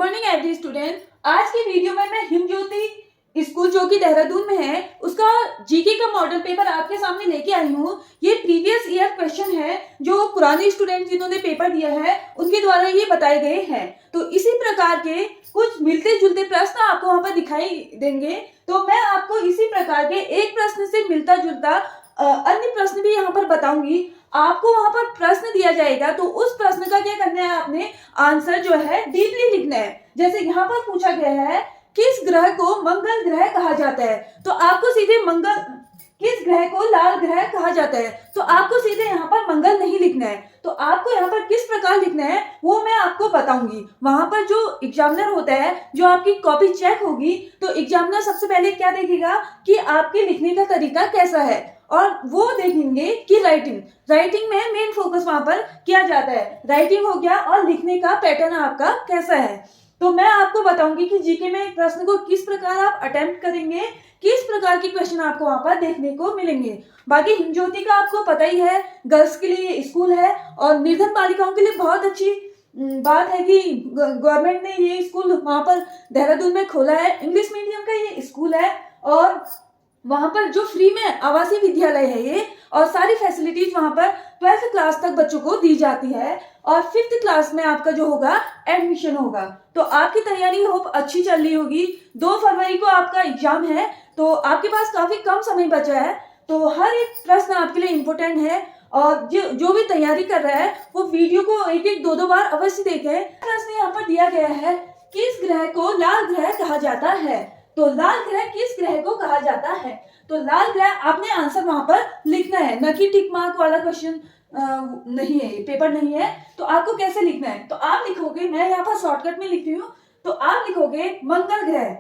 Morning every student. आज की video में मैं हिमज्योति स्कूल जो कि देहरादून में है उसका जीके का मॉडल पेपर आपके सामने लेके आई हूँ। ये प्रीवियस ईयर क्वेश्चन है जो पुराने स्टूडेंट जिन्होंने पेपर दिया है उनके द्वारा ये बताए गए हैं। तो इसी प्रकार के कुछ मिलते जुलते प्रश्न आपको वहाँ पर दिखाई देंगे। तो मैं आपको इसी प्रकार के एक प्रश्न से मिलता जुलता अन्य प्रश्न भी यहाँ पर बताऊंगी। आपको वहां पर प्रश्न दिया जाएगा तो उस प्रश्न का क्या करना है, आपने आंसर जो है डीपली लिखना है। जैसे यहाँ पर पूछा गया है किस ग्रह को मंगल ग्रह कहा जाता है, तो आपको सीधे मंगल, किस ग्रह को लाल ग्रह कहा जाता है, तो आपको सीधे यहाँ पर मंगल नहीं लिखना है। तो आपको यहाँ पर किस प्रकार लिखना है वो मैं आपको बताऊंगी। वहां पर जो एग्जामिनर होता है, जो आपकी कॉपी चेक होगी, तो एग्जामिनर सबसे पहले क्या देखेगा कि आपके लिखने का तरीका कैसा है, और वो देखेंगे कि राइटिंग में मेन फोकस वहां पर किया जाता है। राइटिंग हो गया और लिखने का पैटर्न आपका कैसा है। तो मैं आपको बताऊंगी कि जीके में प्रश्न को किस प्रकार आप अटेम्प्ट करेंगे, किस प्रकार के क्वेश्चन आपको वहां पर देखने को मिलेंगे। बाकी हिमज्योति का आपको पता ही है, गर्ल्स के लिए स्कूल है और निर्धन बालिकाओं के लिए बहुत अच्छी बात है कि गवर्नमेंट ने ये स्कूल वहां पर देहरादून में खोला है। इंग्लिश मीडियम का ये स्कूल है और वहां पर जो फ्री में आवासीय विद्यालय है ये, और सारी फैसिलिटीज वहां पर 12th क्लास तक बच्चों को दी जाती है और 5th क्लास में आपका जो होगा एडमिशन होगा। तो आपकी तैयारी होप अच्छी चल रही होगी। 2 फरवरी को आपका एग्जाम है तो आपके पास काफी कम समय बचा है। तो हर एक प्रश्न आपके लिए इम्पोर्टेंट है और जो भी तैयारी कर रहा है वो वीडियो को एक 2 बार अवश्य देखें। प्रश्न यहाँ पर दिया गया है किस ग्रह को लाल ग्रह कहा जाता है, तो लाल ग्रह किस ग्रह को कहा जाता है। तो लाल ग्रह आपने आंसर वहां पर लिखना है, न कि टिक मार्क वाला क्वेश्चन नहीं है, पेपर नहीं है। तो आपको कैसे लिखना है, तो आप लिखोगे, मैं यहाँ पर शॉर्टकट में लिख रही हूँ, तो आप लिखोगे मंगल ग्रह।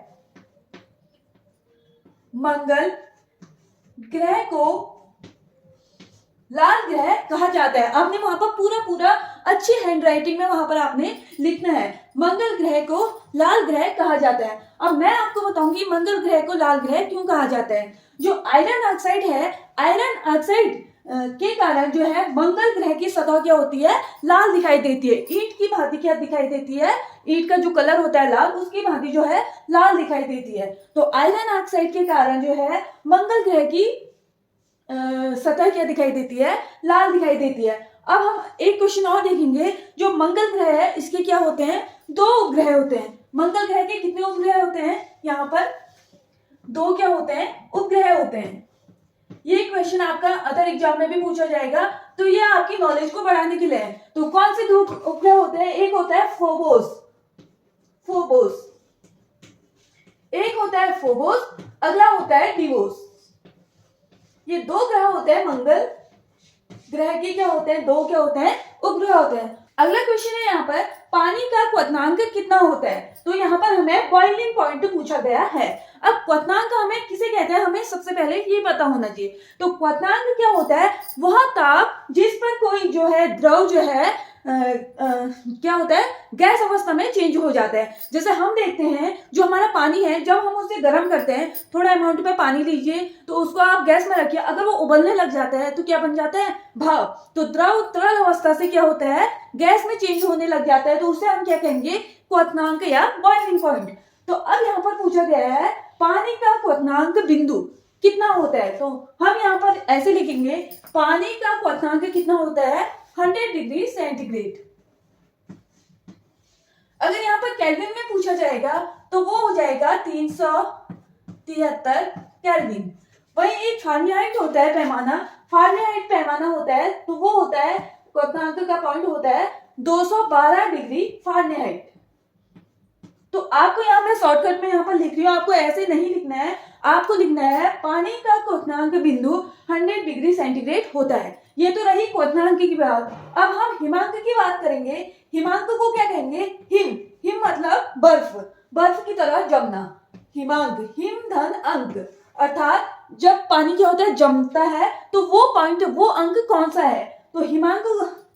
मंगल ग्रह को लाल ग्रह कहा जाता है। आपने वहां पर पूरा अच्छी हैंड राइटिंग में वहां पर आपने लिखना है, मंगल ग्रह को लाल ग्रह कहा जाता है। अब मैं आपको बताऊंगी मंगल ग्रह को लाल ग्रह क्यों कहा जाता है। जो आयरन ऑक्साइड है, आयरन ऑक्साइड के कारण जो है मंगल ग्रह की सतह क्या होती है, लाल दिखाई देती है। ईंट की भांति क्या दिखाई देती है, ईंट का जो कलर होता है लाल, उसकी भांति जो है लाल दिखाई देती है। तो आयरन ऑक्साइड के कारण जो है मंगल ग्रह की सतह क्या दिखाई देती है, लाल दिखाई देती है। अब हम एक क्वेश्चन और देखेंगे। जो मंगल ग्रह है इसके क्या होते हैं, 2 उपग्रह होते हैं। मंगल ग्रह के कितने उपग्रह होते हैं, यहाँ पर 2 क्या होते हैं, उपग्रह होते हैं। ये क्वेश्चन आपका अदर एग्जाम में भी पूछा जाएगा, तो ये आपकी नॉलेज को बढ़ाने के लिए है। तो कौन से 2 उपग्रह होते हैं, एक होता है फोबोस, एक होता है फोबोस, अगला होता है डिवोस। ये 2 ग्रह होते हैं मंगल ग्रह के, क्या होते हैं, 2 क्या होते हैं, उपग्रह होते हैं। अगला क्वेश्चन है यहाँ पर पानी का क्वथनांक कितना होता है। तो यहाँ पर हमें बॉइलिंग पॉइंट पूछा गया है। अब क्वथनांक हमें किसे कहते हैं, हमें सबसे पहले ये पता होना चाहिए। तो क्वथनांक क्या होता है, वह ताप जिस पर कोई जो है द्रव जो है क्या होता है, गैस अवस्था में चेंज हो जाता है। जैसे हम देखते हैं जो हमारा पानी है, जब हम उसे गर्म करते हैं, थोड़ा अमाउंट में पानी लीजिए तो उसको आप गैस में रखिए, अगर वो उबलने लग जाता है तो क्या बन जाता है, भाप। तो द्रव तरल अवस्था से क्या होता है, गैस में चेंज होने लग जाता है, तो उसे हम क्या कहेंगे, क्वथनांक या बॉइलिंग पॉइंट। तो अब यहाँ पर पूछा गया है पानी का क्वथनांक बिंदु कितना होता है। तो हम यहाँ पर ऐसे लिखेंगे, पानी का क्वथनांक कितना होता है, 100 डिग्री सेंटीग्रेड। अगर यहाँ पर केल्विन में पूछा जाएगा तो वो हो जाएगा 373 केल्विन। वही एक फारेनहाइट होता है पैमाना, फारेनहाइट पैमाना होता है, तो वो होता है, क्वथनांक का पॉइंट होता है 212 डिग्री फारेनहाइट। तो आपको यहाँ मैं शॉर्टकट में यहाँ पर लिख रही हूँ, आपको ऐसे नहीं लिखना है, आपको लिखना है पानी का क्वथनांक बिंदु 100 डिग्री सेंटीग्रेड होता है। ये तो रही क्वथनांक की बात। अब हम हिमांक की बात करेंगे। हिमांक को क्या कहेंगे, हिम मतलब बर्फ की तरह जमना। हिमांक, हिम धन अंक, अर्थात जब पानी क्या होता है, जमता है, तो वो पॉइंट, वो अंक कौन सा है। तो हिमांक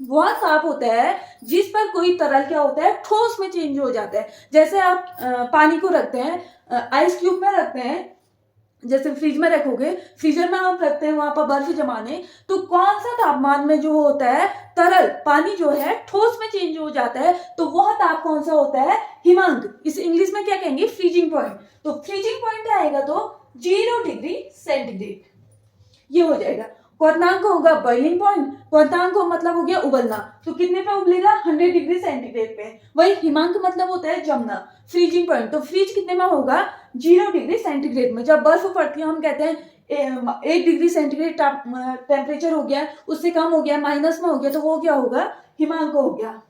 वह ताप होता है जिस पर कोई तरल क्या होता है, ठोस में चेंज हो जाता है। जैसे आप पानी को रखते हैं, आइस क्यूब में रखते हैं, जैसे फ्रिज में रखोगे, फ्रीजर में आप रखते हैं वहां पर बर्फ जमाने, तो कौन सा तापमान में जो होता है तरल पानी जो है ठोस में चेंज हो जाता है, तो वह ताप कौन सा होता है? हिमांक। इस इंग्लिश में क्या कहेंगे? Freezing point. तो फ्रीजिंग पॉइंट आएगा तो 0 डिग्री सेंटीग्रेड, ये हो जाएगा। क्वथनांक होगा बॉइलिंग पॉइंट, क्वथनांक मतलब हो गया उबलना, तो कितने पे उबलेगा? 100 डिग्री सेंटीग्रेड पे। वही हिमांक मतलब होता है जमना, फ्रीजिंग पॉइंट। तो फ्रीज कितने में होगा? 0 डिग्री सेंटीग्रेड में। जब बर्फ पड़ती है हम कहते हैं 1 डिग्री सेंटीग्रेड टेम्परेचर हो गया, उससे कम हो गया, माइनस में हो गया, तो वो क्या होगा? हिमांक हो गया।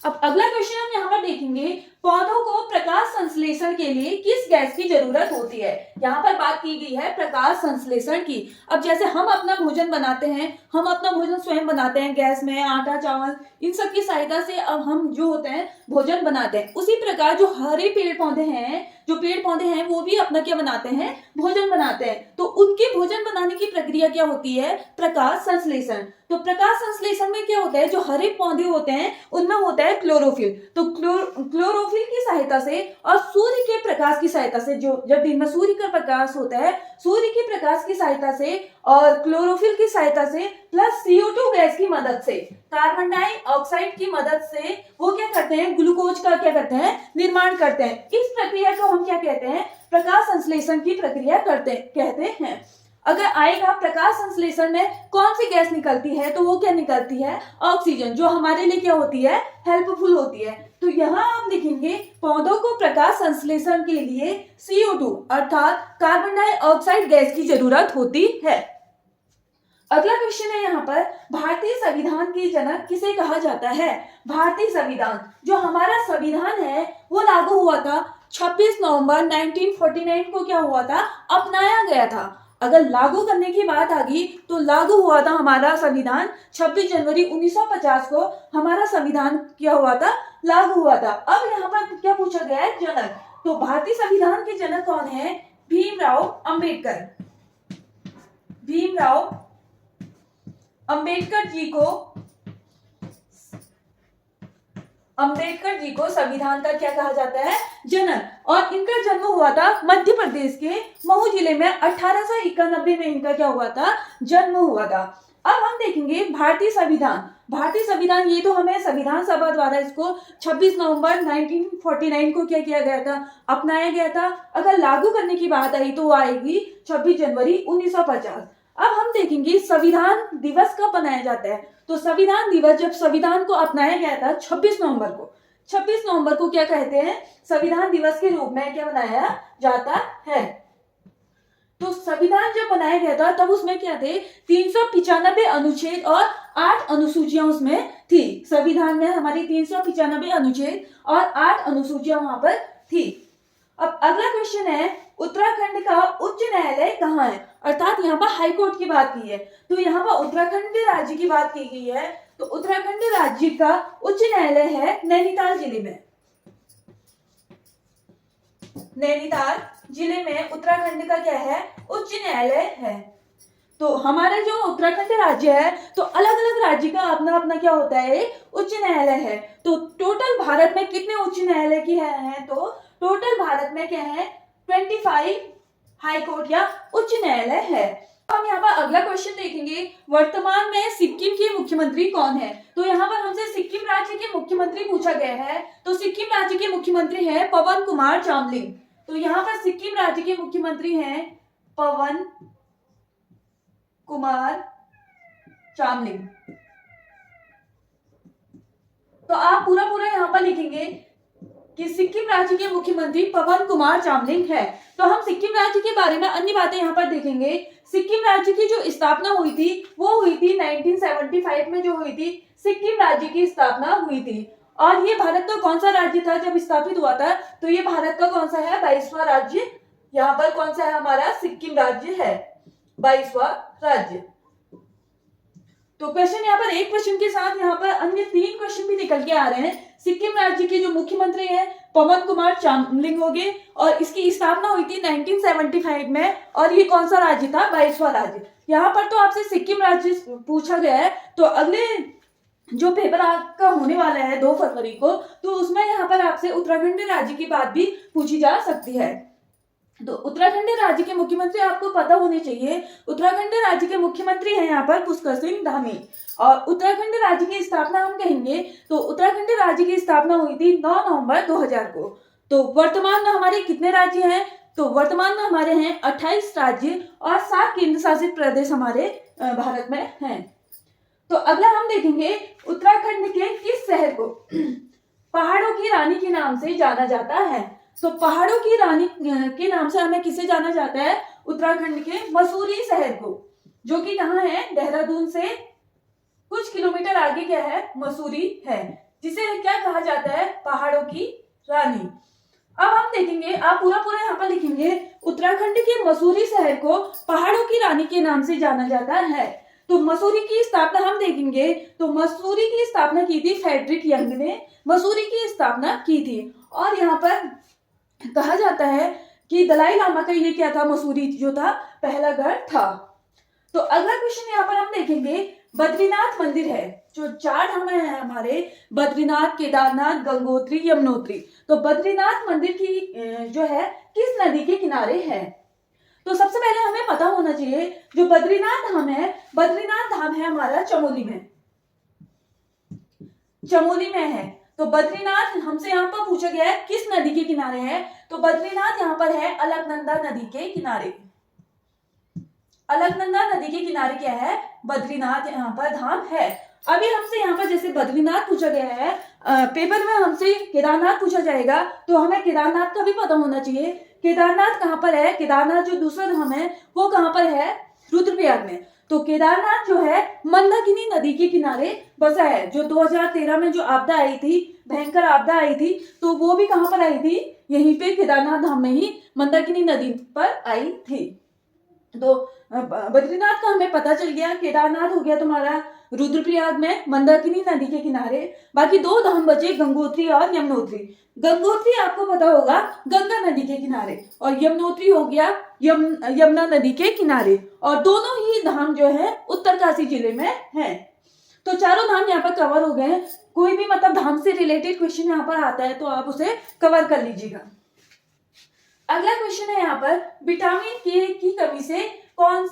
अब अगला क्वेश्चन हम यहाँ पर देखेंगे, पौधों को प्रकाश संश्लेषण के लिए किस गैस की जरूरत होती है? यहाँ पर बात की गई है प्रकाश संश्लेषण की। अब जैसे हम अपना भोजन बनाते हैं, हम अपना भोजन स्वयं बनाते हैं गैस में, आटा चावल इन सब की सहायता से अब हम जो होते हैं भोजन बनाते हैं। उसी प्रकार जो हरे पेड़ पौधे हैं, वो भी अपना क्या बनाते हैं? भोजन बनाते हैं। तो उनके भोजन बनाने की प्रक्रिया क्या होती है? प्रकाश संश्लेषण। तो प्रकाश संश्लेषण में क्या होता है? जो हरे पौधे होते हैं उनमें होता है क्लोरोफिल। तो क्लोरोफिल की सहायता से और सूर्य के प्रकाश की सहायता से, जो जब दिन में सूर्य का प्रकाश होता है, सूर्य के प्रकाश की सहायता से और क्लोरोफिल की सहायता से प्लस CO2 गैस की मदद से, कार्बन डाइऑक्साइड की मदद से वो क्या करते हैं? ग्लूकोज का क्या करते हैं? निर्माण करते हैं। इस प्रक्रिया को हम क्या कहते हैं? प्रकाश संश्लेषण की प्रक्रिया कहते हैं। अगर आएगा प्रकाश संश्लेषण में कौन सी गैस निकलती है, तो वो क्या निकलती है? ऑक्सीजन, जो हमारे लिए क्या होती है? हेल्पफुल होती है। तो यहाँ आप देखेंगे पौधों को प्रकाश संश्लेषण के लिए CO2 अर्थात कार्बन डाइऑक्साइड गैस की जरूरत होती है। अगला क्वेश्चन है यहाँ पर, भारतीय संविधान के जनक किसे कहा जाता है? भारतीय संविधान, जो हमारा संविधान है वो लागू हुआ था 26 नवंबर 1949 को क्या हुआ था? अपनाया गया था। अगर लागू करने की बात आ गई तो लागू हुआ था हमारा संविधान 26 जनवरी 1950 को, हमारा संविधान क्या हुआ था? लागू हुआ था। अब यहाँ पर क्या पूछा गया है? जनक। तो भारतीय संविधान के जनक कौन है? भीमराव अंबेडकर। भीमराव अंबेडकर जी को संविधान का क्या कहा जाता है? जनक। और इनका जन्म हुआ था मध्य प्रदेश के महू जिले में, 1891 में इनका क्या हुआ था? जन्म हुआ था। अब हम देखेंगे भारतीय संविधान, ये तो हमें संविधान सभा द्वारा इसको 26 नवंबर 1949 को क्या किया गया था? अपनाया गया था। अगर लागू करने की बात आई तो आएगी 26 जनवरी 1950। अब हम देखेंगे संविधान दिवस कब मनाया जाता है? तो संविधान दिवस, जब संविधान को अपनाया गया था 26 नवंबर को क्या कहते हैं? संविधान दिवस के रूप में क्या मनाया जाता है? तो संविधान जब बनाया गया था तब उसमें क्या थे? 395 अनुच्छेद और 8 अनुसूचियां उसमें थी। संविधान में हमारी 395 अनुच्छेद और 8 अनुसूचियां वहां पर थी। अब अगला क्वेश्चन है, उत्तराखंड का उच्च न्यायालय कहाँ है? अर्थात यहाँ पर हाई कोर्ट की बात की है, तो यहाँ पर उत्तराखंड राज्य की बात की गई है। तो उत्तराखंड राज्य का उच्च न्यायालय है नैनीताल जिले में। नैनीताल जिले में उत्तराखंड का क्या है? उच्च न्यायालय है। तो हमारा जो उत्तराखंड राज्य है, तो अलग अलग राज्य का अपना अपना क्या होता है? उच्च न्यायालय है। तो टोटल भारत में कितने उच्च न्यायालय की है? तो टोटल भारत में क्या है? 25 हाई कोर्ट या उच्च न्यायालय है। हम यहाँ पर अगला क्वेश्चन देखेंगे, वर्तमान में सिक्किम के मुख्यमंत्री कौन है? तो यहाँ पर हमसे सिक्किम राज्य के मुख्यमंत्री पूछा गया है। तो सिक्किम राज्य के मुख्यमंत्री है पवन कुमार चामलिंग। तो यहाँ पर सिक्किम राज्य के मुख्यमंत्री हैं पवन कुमार चामलिंग। तो आप पूरा यहाँ पर लिखेंगे कि सिक्किम राज्य के मुख्यमंत्री पवन कुमार चामलिंग है। तो हम सिक्किम राज्य के बारे में अन्य बातें यहाँ पर देखेंगे। सिक्किम राज्य की जो स्थापना हुई थी वो हुई थी 1975 में, जो हुई थी सिक्किम राज्य की स्थापना हुई थी। और ये भारत का कौन सा राज्य था जब स्थापित हुआ था? तो ये भारत का कौन सा है? 22वां राज्य। यहाँ पर कौन सा है? हमारा सिक्किम राज्य है, 22वां राज्य। तो क्वेश्चन यहाँ पर एक क्वेश्चन के साथ यहाँ पर अन्य 3 क्वेश्चन भी निकल के आ रहे हैं। सिक्किम राज्य के जो मुख्यमंत्री हैं पवन कुमार चामलिंग हो गए, और इसकी स्थापना हुई थी 1975 में, और ये कौन सा राज्य था? 22वां राज्य। यहाँ पर तो आपसे सिक्किम राज्य पूछा गया है। तो अगले जो पेपर आपका होने वाला है 2 फरवरी को, तो उसमें यहाँ पर आपसे उत्तराखंड राज्य की बात भी पूछी जा सकती है। तो उत्तराखंड राज्य के मुख्यमंत्री आपको पता होने चाहिए। उत्तराखंड राज्य के मुख्यमंत्री हैं यहाँ पर पुष्कर सिंह धामी। और उत्तराखंड राज्य की स्थापना हम कहेंगे तो उत्तराखंड राज्य की स्थापना हुई थी 9 नवंबर 2000 को। तो वर्तमान में हमारे कितने राज्य हैं? तो वर्तमान में हमारे हैं 28 राज्य और 7 केंद्र शासित प्रदेश हमारे भारत में हैं। तो अगला हम देखेंगे उत्तराखंड के किस शहर को पहाड़ों की रानी के नाम से जाना जाता है। तो पहाड़ों की रानी के नाम से हमें किसे जाना जाता है? उत्तराखंड के मसूरी शहर को, जो कि कहाँ है? देहरादून से कुछ किलोमीटर आगे क्या है? मसूरी है, जिसे क्या कहा जाता है? पहाड़ों की रानी। अब हम देखेंगे, आप पूरा यहाँ पर लिखेंगे उत्तराखंड के मसूरी शहर को पहाड़ों की रानी के नाम से जाना जाता है। तो मसूरी की स्थापना हम देखेंगे तो मसूरी की स्थापना की थी फ्रेडरिक यंग ने, मसूरी की स्थापना की थी। और यहाँ पर कहा जाता है कि दलाई लामा का ये क्या था? मसूरी जो था पहला घर था। तो अगला क्वेश्चन यहाँ पर हम देखेंगे, बद्रीनाथ मंदिर है, जो 4 धाम है हमारे, बद्रीनाथ, केदारनाथ, गंगोत्री, यमुनोत्री। तो बद्रीनाथ मंदिर की जो है किस नदी के किनारे है? तो सबसे पहले हमें पता होना चाहिए जो बद्रीनाथ धाम है, बद्रीनाथ धाम है हमारा चमोली में, चमोली में है। तो बद्रीनाथ हमसे यहाँ पर पूछा गया है किस नदी के किनारे है? तो बद्रीनाथ यहाँ पर है अलकनंदा नदी के किनारे। अलकनंदा नदी के किनारे क्या है? बद्रीनाथ यहाँ पर धाम है। अभी हमसे यहाँ पर जैसे बद्रीनाथ पूछा गया है, पेपर में हमसे केदारनाथ पूछा जाएगा, तो हमें केदारनाथ का भी पता होना चाहिए। केदारनाथ कहाँ पर है? केदारनाथ जो दूसरा धाम है वो कहाँ पर है? रुद्रप्रयाग में। तो केदारनाथ जो है मंदाकिनी नदी के किनारे बसा है। जो 2013 में जो आपदा आई थी, भयंकर आपदा आई थी, तो वो भी कहाँ पर आई थी? यहीं पे केदारनाथ धाम में ही मंदाकिनी नदी पर आई थी। तो बद्रीनाथ का हमें पता चल गया, केदारनाथ हो गया तुम्हारा रुद्रप्रयाग में मंदाकिनी नदी के किनारे। बाकी 2 धाम बचे, गंगोत्री और यमुनोत्री। गंगोत्री आपको पता होगा गंगा नदी के किनारे, और यमुनोत्री हो गया यमुना नदी के किनारे। और दोनों ही धाम जो है उत्तरकाशी जिले में है। तो चारों धाम यहाँ पर कवर हो गए। कोई भी मतलब धाम से रिलेटेड क्वेश्चन यहाँ पर आता है तो आप उसे कवर कर लीजिएगा। अगला क्वेश्चन है यहाँ पर, विटामिन के की कमी से कौन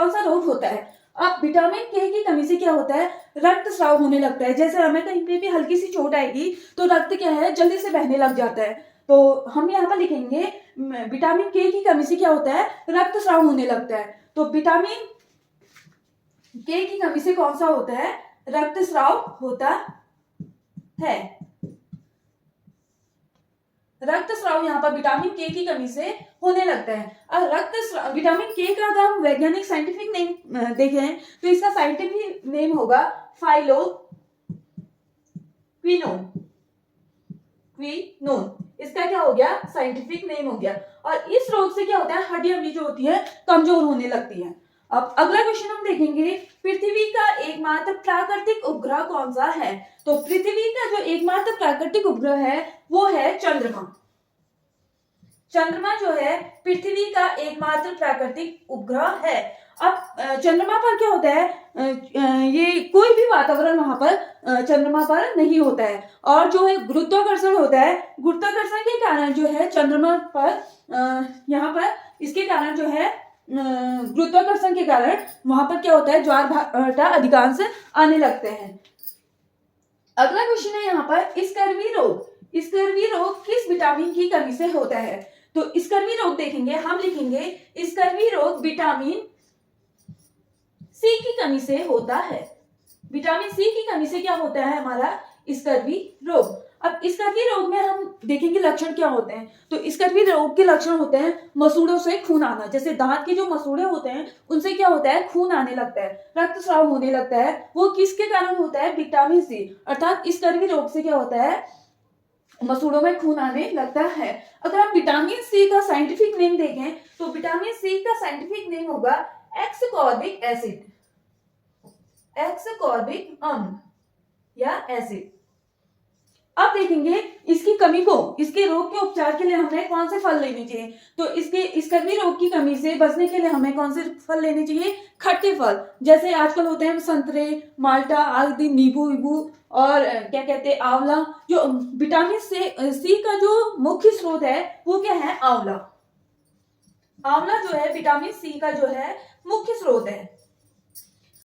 सा रोग होता है? अब विटामिन के की कमी से क्या होता है? रक्त स्राव होने लगता है। जैसे हमें कहीं पे भी हल्की सी चोट आएगी तो रक्त क्या है? जल्दी से बहने लग जाता है। तो हम यहाँ पर लिखेंगे विटामिन के की कमी से क्या होता है? रक्त स्राव होने लगता है। तो विटामिन के की कमी से कौन सा होता है? रक्त स्राव होता है। रक्त स्राव यहाँ पर विटामिन के की कमी से होने लगता है। और विटामिन के का अगर हम वैज्ञानिक साइंटिफिक नेम देखें तो इसका साइंटिफिक नेम होगा क्विनोन। इसका क्या हो गया? साइंटिफिक नेम हो गया। और इस रोग से क्या होता है? हड्डियां भी जो होती है कमजोर होने लगती है। अब अगला क्वेश्चन हम देखेंगे, पृथ्वी का एकमात्र प्राकृतिक उपग्रह कौन सा है? तो पृथ्वी का जो एकमात्र प्राकृतिक उपग्रह है वो है चंद्रमा। चंद्रमा जो है पृथ्वी का एकमात्र प्राकृतिक उपग्रह है। अब चंद्रमा पर क्या होता है? ये कोई भी वातावरण वहां पर चंद्रमा पर नहीं होता है। और जो है गुरुत्वाकर्षण होता है, गुरुत्वाकर्षण के कारण जो है चंद्रमा पर यहाँ पर इसके कारण जो है गुरुत्वाकर्षण के कारण वहां पर क्या होता है? ज्वार भाटा अधिकांश आने लगते हैं। अगला क्वेश्चन है यहाँ पर, स्कर्वी रोग किस विटामिन की कमी से होता है? तो स्कर्वी रोग देखेंगे, हम लिखेंगे स्कर्वी रोग विटामिन सी की कमी से होता है। विटामिन सी की कमी से क्या होता है हमारा? स्कर्वी रोग। अब स्कर्वी रोग में हम देखेंगे लक्षण क्या होते हैं। तो स्कर्वी रोग के लक्षण होते हैं मसूड़ों से खून आना। जैसे दांत के जो मसूड़े होते हैं उनसे क्या होता है? खून आने लगता है, रक्त स्राव होने लगता है। वो किसके कारण होता है? Vitamin C. अर्थात स्कर्वी रोग से क्या होता है? मसूड़ों में खून आने लगता है। अगर हम विटामिन सी का साइंटिफिक नेम देखें तो विटामिन सी का साइंटिफिक नेम होगा एक्सकॉर्बिक एसिड, एक्सकॉर्बिक अम्ल या एसिड। अब देखेंगे इसकी कमी को, इसके रोग के उपचार के लिए हमें कौन से फल लेने चाहिए। तो इस कर्मी रोग की कमी से बचने के लिए हमें कौन से फल लेने चाहिए, खट्टे फल, जैसे आजकल होते हैं संतरे, माल्टा आदि, नींबू वीबू और क्या कहते हैं आंवला। जो विटामिन सी का जो मुख्य स्रोत है वो क्या है, आंवला। आंवला जो है विटामिन सी का जो है मुख्य स्रोत है।